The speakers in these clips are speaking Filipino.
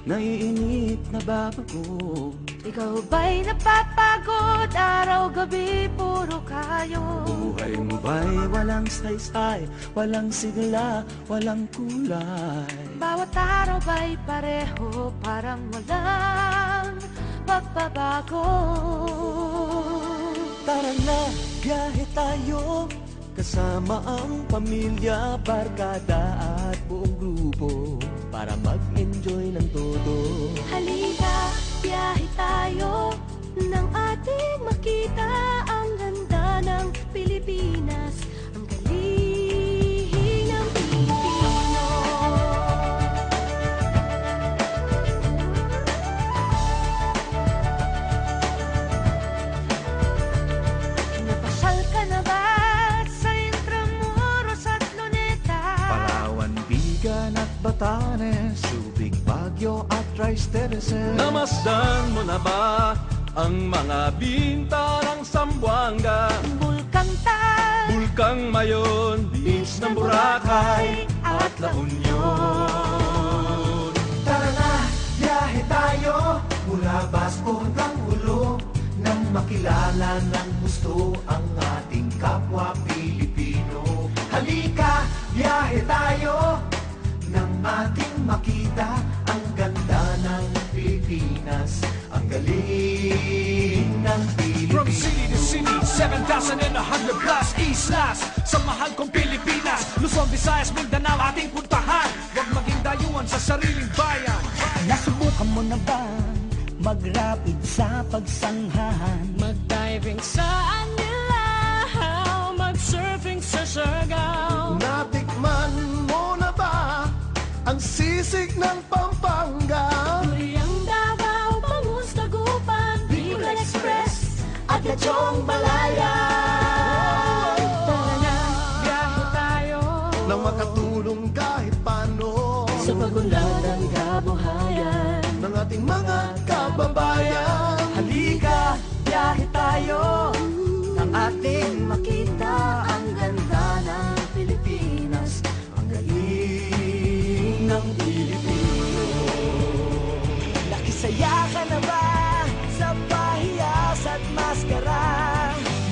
naiinip na babago. Ikaw ba'y napapagod? Araw-gabi puro kayo. Buhay mo ba'y walang saysay, walang sigla, walang kulay? Bawat araw ba'y pareho, parang walang pagbabago? Tara na, biyahe tayo, kasama ang pamilya, barkada at buong grupo, para mag-enjoy ng todo. Halika, biyahe tayo, nang ating makita ang ganda ng Pilipinas, ang galing ng Pilipino. Napasyal ka na ba sa Intramuros at Luneta? Palawan, Bigan at Batanes, Subic, Baguio at Rice Terraces. Namasdan mo na ba ang mga bintarang Zamboanga, Bulkang Tal, Bulkang Mayon, Beach ng Boracay at La Union? Tara na, biyahe tayo, mula Basco hanggang Ulo, nang makilala ng gusto ang ating kapwa Pilipino. Halika, biyahe tayo, nang ating makita ang ganda ng Pilipinas, ang galing ng Pilipino. From city to city, 7,100 plus islas sa mahal kong Pilipinas. Luzon, Visayas, Mindanao ating puntahan. Huwag maging dayuhan sa sariling bayan. Nasubukan mo na ba mag-rapid sa pagsanghahan? mag-diving sa Anilaw, mag-surfing sa Siargao. Natikman mo na ba ang sisig ng Pampanga? Turiang Davao, Bangus, Dagupan, Bicol Express at Lechong Malaya. Tara na, biyahe tayo Nang makatulong kahit paano sa pagunlad ng kabuhayan ng ating mga kababayan. Halika, biyahe tayo, nang ating makita ang ganda ng Pilipinas, ang galing ng Pilipino. Nakisaya ka na ba sa pahiyas at maskara?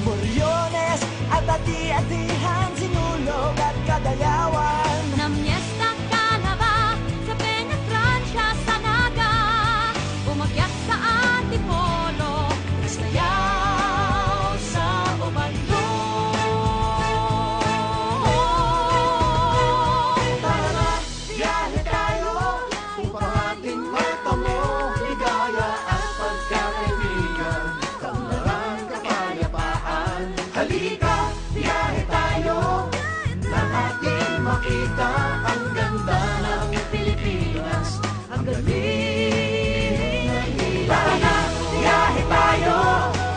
Moriones at ati-atihan, sinulog at kadayawan. Namyesta ka na ba sa Penetrancia, sa Naga? Umakyat sa Antipolo, sayaw sa Ubando. Tara na, biyahe tayo upang ating matamo ligaya at pagkakaibigan, kaunlaran, kapayapaan. Halika, biyahe tayo, nang ating makita ang ganda ng Pilipinas, ang galing ng Pilipino. Tara na, biyahe tayo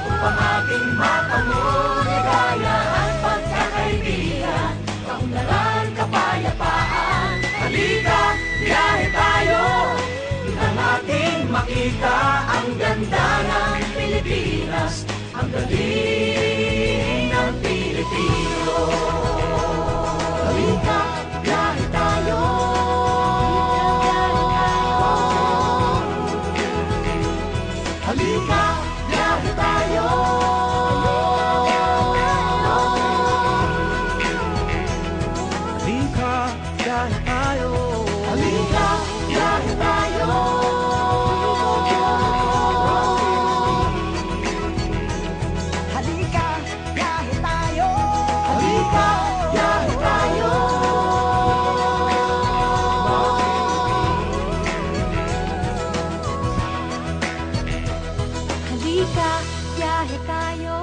upang ating matamo ligaya at pagkakaibigan, kaunlaran, kapayapaan. Halika, biyahe tayo, nang ating makita ang ganda ng Pilipinas, ang galing ng Pilipino. Halika, biyahe tayo. Halika, biyahe tayo. Halika, biyahe tayo. Halika, biyahe tayo. Halika, biyahe tayo. Halika, biyahe tayo. Halika, biyahe tayo.